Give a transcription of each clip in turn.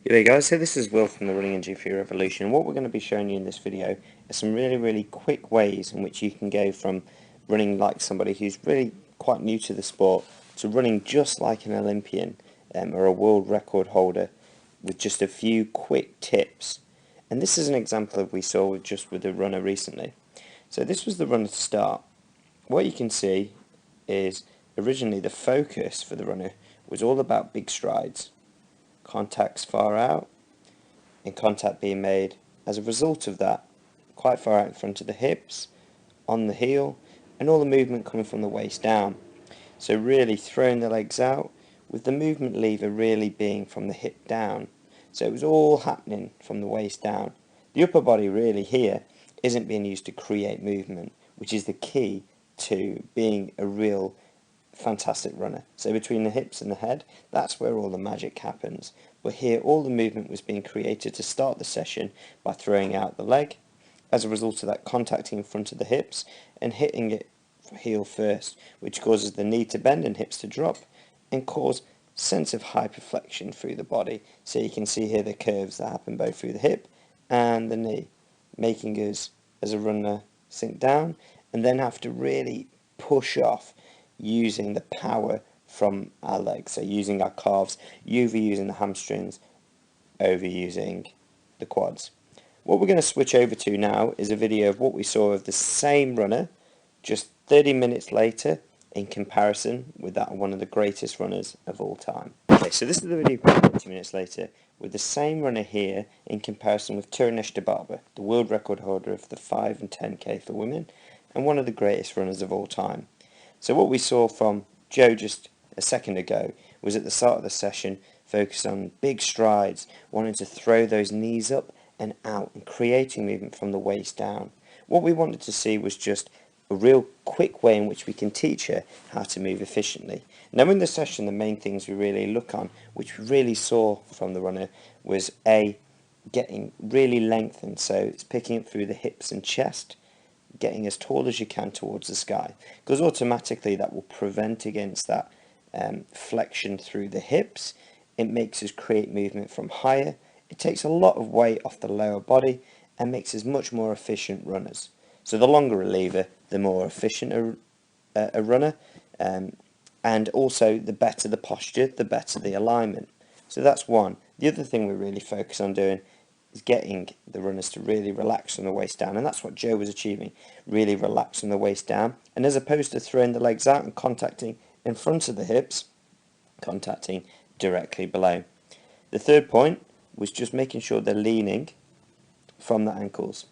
G'day guys, so this is Will from the Running Injury-Free Revolution, and what we're going to be showing you in this video is some really quick ways in which you can go from running like somebody who's really quite new to the sport to running just like an Olympian or a world record holder with just a few quick tips. And this is an example of we saw with the runner recently. So this was the runner to start. What you can see is originally the focus for the runner was all about big strides, contacts far out, and contact being made as a result of that quite far out in front of the hips, on the heel, and all the movement coming from the waist down. So really throwing the legs out with the movement lever really being from the hip down. So it was all happening from the waist down. The upper body really here isn't being used to create movement, which is the key to being a real fantastic runner. So between the hips and the head, that's where all the magic happens. But here all the movement was being created to start the session by throwing out the leg, as a result of that contacting in front of the hips and hitting it heel first, which causes the knee to bend and hips to drop and cause sense of hyperflexion through the body. So you can see here the curves that happen both through the hip and the knee, making us as a runner sink down and then have to really push off using the power from our legs, so using our calves, using the hamstrings, over using the quads. What we're going to switch over to now is a video of what we saw of the same runner just 30 minutes later in comparison with that one of the greatest runners of all time. Okay, so this is the video 30 minutes later with the same runner here in comparison with Tirunesh Dibaba, the world record holder of the 5 and 10k for women and one of the greatest runners of all time. So what we saw from Joe just a second ago was at the start of the session focused on big strides, wanting to throw those knees up and out and creating movement from the waist down. What we wanted to see was just a real quick way in which we can teach her how to move efficiently. Now in the session the main things we really look on, which we really saw from the runner, was getting really lengthened, so it's picking up through the hips and chest, getting as tall as you can towards the sky, because automatically that will prevent against that flexion through the hips. It makes us create movement from higher. It takes a lot of weight off the lower body and makes us much more efficient runners. So the longer a lever, the more efficient a runner, and also the better the posture, the better the alignment. So that's one. The other thing we really focus on doing is getting the runners to really relax from the waist down, and that's what Joe was achieving, really relax from the waist down, and as opposed to throwing the legs out and contacting in front of the hips, contacting directly below. The third point was just making sure they're leaning from the ankles.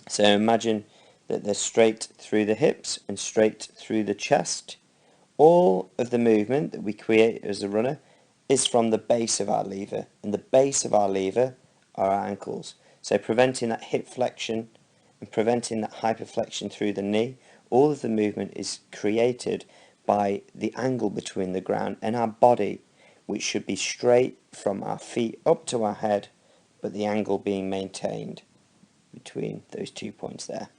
So imagine that they're straight through the hips and straight through the chest. All of the movement that we create as a runner is from the base of our lever, and the base of our lever are our ankles. So preventing that hip flexion and preventing that hyperflexion through the knee, all of the movement is created by the angle between the ground and our body, which should be straight from our feet up to our head, but the angle being maintained between those 2 points there.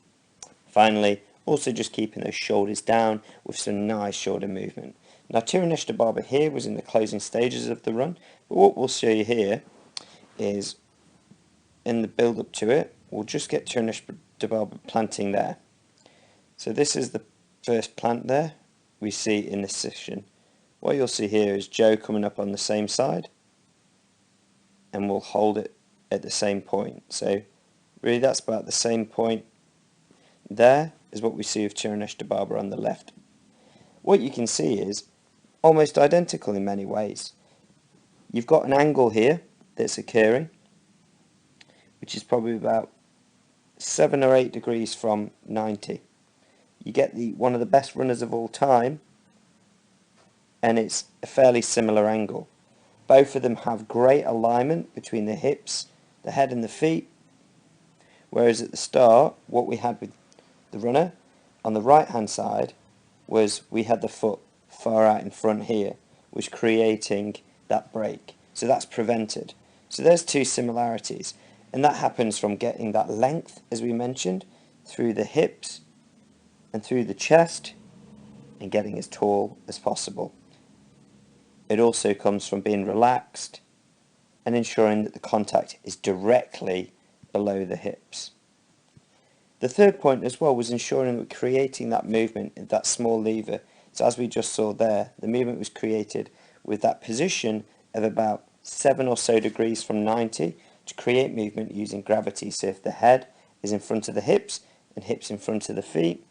Finally, also just keeping those shoulders down with some nice shoulder movement. Now Tirunesh Dibaba here was in the closing stages of the run, but what we'll show you here is in the build up to it, we'll just get Tirunesh Dibaba planting there. So this is the first plant there we see in this session. What you'll see here is Joe coming up on the same side, and we'll hold it at the same point. So really that's about the same point there is what we see with Tirunesh Dibaba on the left. What you can see is almost identical in many ways. You've got an angle here that's occurring, which is probably about 7 or 8 degrees from 90. You get one of the best runners of all time, and it's a fairly similar angle. Both of them have great alignment between the hips, the head and the feet, whereas at the start what we had with the runner on the right hand side was we had the foot far out in front here, which creating that break. So that's prevented. So there's two similarities, and that happens from getting that length, as we mentioned, through the hips and through the chest and getting as tall as possible. It also comes from being relaxed and ensuring that the contact is directly below the hips. The third point as well was ensuring that we're creating that movement in that small lever. So as we just saw there, the movement was created with that position of about 7 or so degrees from 90 to create movement using gravity. So if the head is in front of the hips and hips in front of the feet,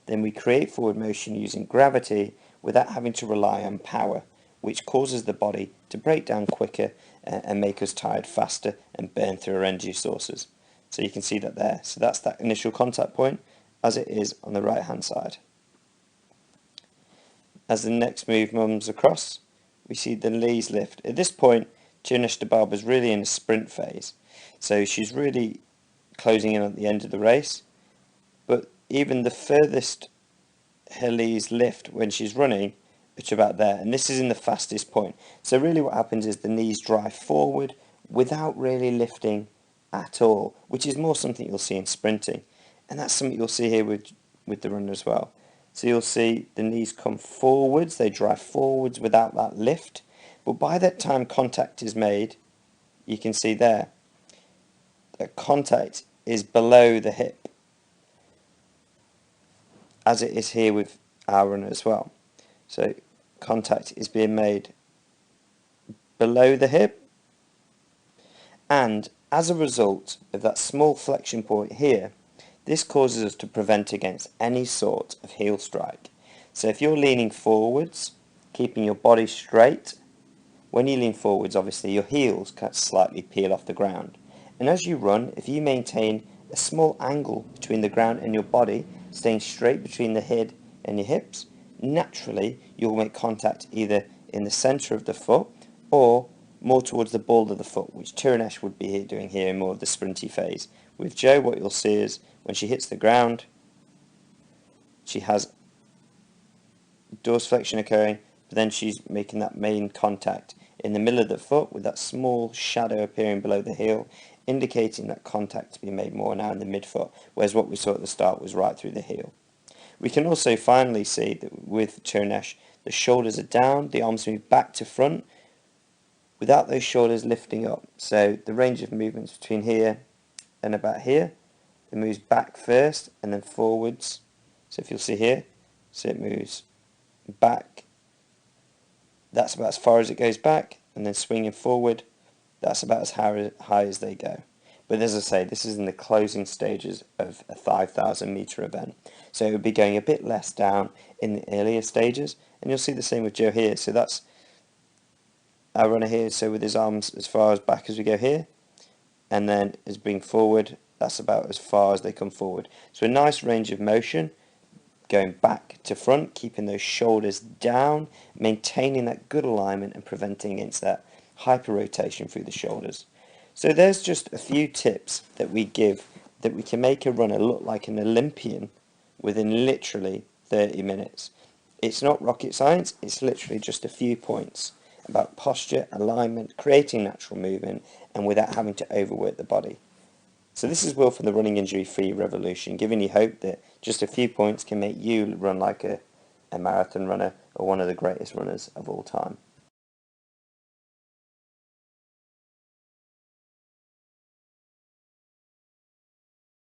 then we create forward motion using gravity without having to rely on power, which causes the body to break down quicker and make us tired faster and burn through our energy sources. So you can see that there. So that's that initial contact point as it is on the right hand side. As the next move comes across, we see the knees lift. At this point, Tirunesh Dibaba is really in a sprint phase. So she's really closing in at the end of the race. But even the furthest her knees lift when she's running, it's about there. And this is in the fastest point. So really what happens is the knees drive forward without really lifting at all, which is more something you'll see in sprinting. And that's something you'll see here with the runner as well. So you'll see the knees come forwards, they drive forwards without that lift. But by that time contact is made, you can see there, that contact is below the hip, as it is here with our runner as well. So contact is being made below the hip, and as a result of that small flexion point here, this causes us to prevent against any sort of heel strike. So if you're leaning forwards, keeping your body straight, when you lean forwards, obviously your heels can slightly peel off the ground. And as you run, if you maintain a small angle between the ground and your body, staying straight between the head and your hips, naturally you'll make contact either in the center of the foot or more towards the ball of the foot, which Tirunesh would be doing here in more of the sprinty phase. With Jo, what you'll see is when she hits the ground, she has dorsiflexion occurring, but then she's making that main contact in the middle of the foot with that small shadow appearing below the heel, indicating that contact to be made more now in the midfoot, whereas what we saw at the start was right through the heel. We can also finally see that with Tirunesh, the shoulders are down, the arms move back to front, without those shoulders lifting up. So the range of movements between here and about here, it moves back first and then forwards. So if you'll see here, so it moves back, that's about as far as it goes back, and then swinging forward, that's about as high as they go. But as I say, this is in the closing stages of a 5,000 meter event. So it would be going a bit less down in the earlier stages, and you'll see the same with Jo here. So that's our runner here, so with his arms as far as back as we go here, and then as being forward, that's about as far as they come forward. So a nice range of motion, going back to front, keeping those shoulders down, maintaining that good alignment and preventing against that hyper rotation through the shoulders. So there's just a few tips that we give that we can make a runner look like an Olympian within literally 30 minutes. It's not rocket science, it's literally just a few points about posture, alignment, creating natural movement, and without having to overwork the body. So this is Will from the Running Injury Free Revolution, giving you hope that just a few points can make you run like a marathon runner or one of the greatest runners of all time.